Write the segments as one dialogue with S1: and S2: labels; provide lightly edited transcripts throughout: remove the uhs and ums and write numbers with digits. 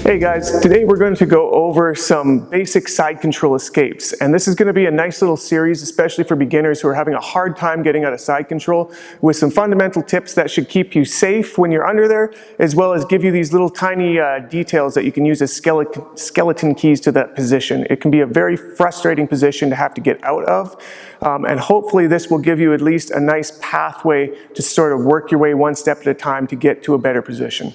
S1: Hey guys, today we're going to go over some basic side control escapes, and this is going to be a nice little series, especially for beginners who are having a hard time getting out of side control, with some fundamental tips that should keep you safe when you're under there, as well as give you these little tiny details that you can use as skeleton keys to that position. It can be a very frustrating position to have to get out of, and hopefully this will give you at least a nice pathway to sort of work your way one step at a time to get to a better position.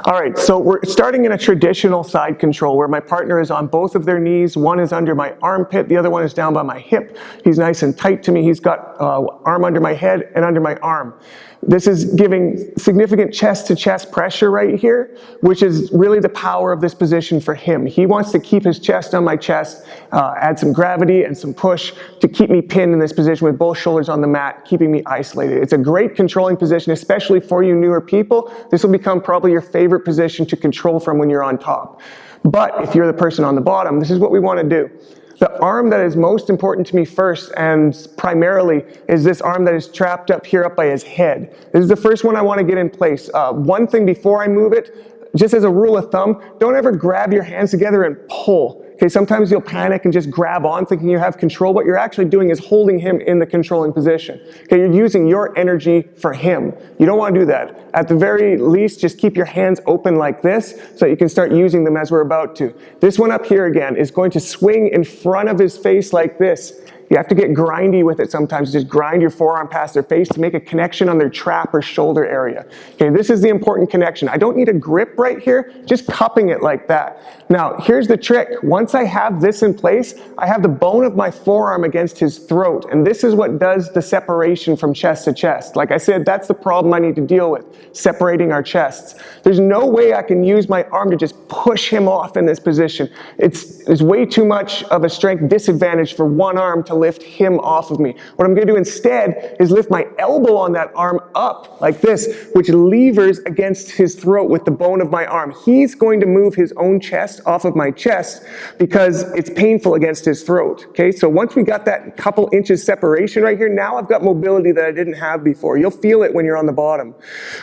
S1: All right, so we're starting in a traditional side control where my partner is on both of their knees. One is under my armpit, the other one is down by my hip. He's nice and tight to me. He's got arm under my head and under my arm. This is giving significant chest-to-chest pressure right here, which is really the power of this position for him. He wants to keep his chest on my chest, add some gravity and some push to keep me pinned in this position with both shoulders on the mat, keeping me isolated. It's a great controlling position, especially for you newer people. This will become probably your favorite position to control from when you're on top. But if you're the person on the bottom, this is what we want to do. The arm that is most important to me first and primarily is this arm that is trapped up here up by his head. This is the first one I want to get in place. One thing before I move it, just as a rule of thumb, don't ever grab your hands together and pull. Okay, sometimes you'll panic and just grab on thinking you have control. What you're actually doing is holding him in the controlling position. Okay, you're using your energy for him. You don't want to do that. At the very least, just keep your hands open like this so that you can start using them as we're about to. This one up here again is going to swing in front of his face like this. You have to get grindy with it sometimes. Just grind your forearm past their face to make a connection on their trap or shoulder area. Okay, this is the important connection. I don't need a grip right here, just cupping it like that. Now, here's the trick. Once I have this in place, I have the bone of my forearm against his throat, and this is what does the separation from chest to chest. Like I said, that's the problem I need to deal with, separating our chests. There's no way I can use my arm to just push him off in this position. It's way too much of a strength disadvantage for one arm to lift him off of me. What I'm going to do instead is lift my elbow on that arm up like this, which levers against his throat with the bone of my arm. He's going to move his own chest off of my chest because it's painful against his throat. Okay, so once we got that couple inches separation right here, now I've got mobility that I didn't have before. You'll feel it when you're on the bottom.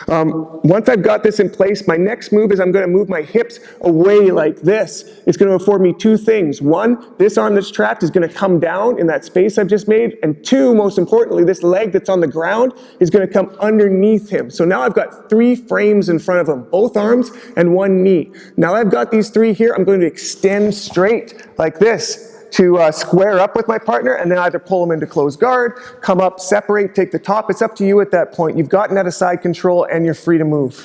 S1: Once I've got this in place, my next move is I'm going to move my hips away like this. It's going to afford me two things. One, this arm that's trapped is going to come down in that space I've just made, and two, most importantly, this leg that's on the ground is going to come underneath him. So now I've got three frames in front of him, both arms and one knee. Now I've got these three here, I'm going to extend straight like this to square up with my partner, and then either pull him into closed guard, come up, separate, take the top. It's up to you at that point. You've gotten out of side control and you're free to move.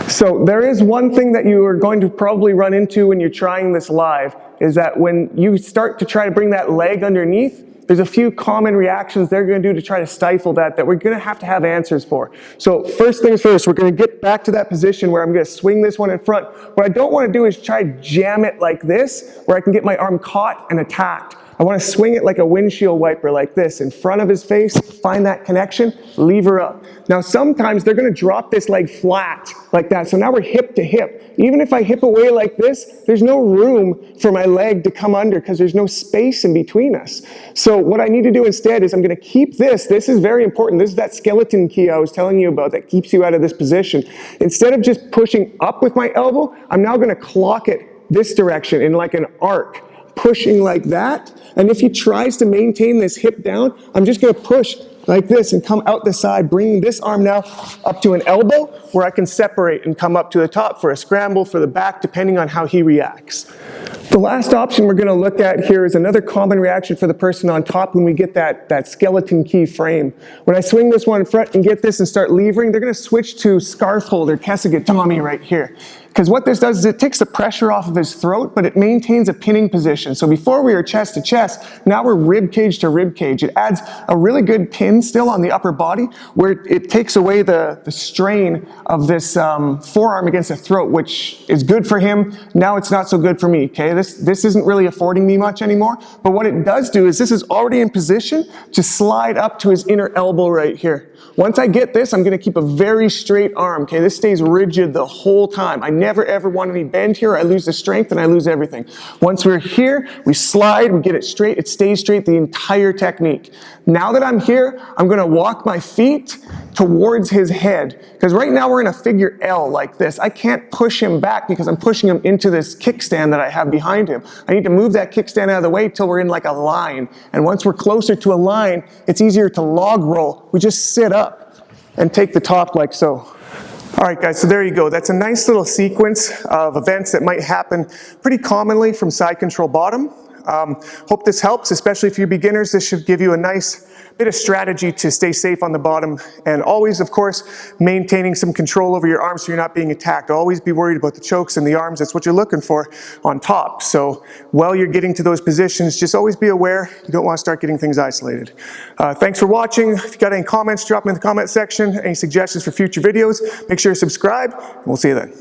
S1: So there is one thing that you are going to probably run into when you're trying this live, is that when you start to try to bring that leg underneath, there's a few common reactions they're going to do to try to stifle that we're going to have answers for. So first things first, we're going to get back to that position where I'm going to swing this one in front. What I don't want to do is try to jam it like this, where I can get my arm caught and attacked. I want to swing it like a windshield wiper like this, in front of his face, find that connection, lever up. Now sometimes they're going to drop this leg flat like that, so now we're hip to hip. Even if I hip away like this, there's no room for my leg to come under because there's no space in between us. So what I need to do instead is I'm going to keep this is very important, this is that skeleton key I was telling you about that keeps you out of this position. Instead of just pushing up with my elbow, I'm now going to clock it this direction in like an arc, pushing like that. And if he tries to maintain this hip down, I'm just going to push like this and come out the side, bringing this arm now up to an elbow where I can separate and come up to the top for a scramble, for the back, depending on how he reacts. The last option we're going to look at here is another common reaction for the person on top when we get that skeleton key frame. When I swing this one in front and get this and start levering, they're going to switch to scarf hold or kesagatami right here. Because what this does is it takes the pressure off of his throat, but it maintains a pinning position. So before we were chest to chest, now we're rib cage to rib cage. It adds a really good pin still on the upper body, where it takes away the strain of this forearm against the throat, which is good for him. Now it's not so good for me, okay? This isn't really affording me much anymore, but what it does do is this is already in position to slide up to his inner elbow right here. Once I get this, I'm going to keep a very straight arm, okay? This stays rigid the whole time. I never ever want any bend here. I lose the strength and I lose everything. Once we're here, we slide, we get it straight, it stays straight the entire technique. Now that I'm here, I'm gonna walk my feet towards his head. Because right now we're in a figure L like this. I can't push him back because I'm pushing him into this kickstand that I have behind him. I need to move that kickstand out of the way till we're in like a line. And once we're closer to a line, it's easier to log roll. We just sit up and take the top like so. All right, guys, so there you go. That's a nice little sequence of events that might happen pretty commonly from side control bottom. Hope this helps, especially if you're beginners. This should give you a nice bit of strategy to stay safe on the bottom, and always, of course, maintaining some control over your arms so you're not being attacked. Always be worried about the chokes and the arms. That's what you're looking for on top. So while you're getting to those positions, just always be aware. You don't want to start getting things isolated. Thanks for watching. If you got any comments, drop them in the comment section. Any suggestions for future videos, make sure to subscribe, and we'll see you then.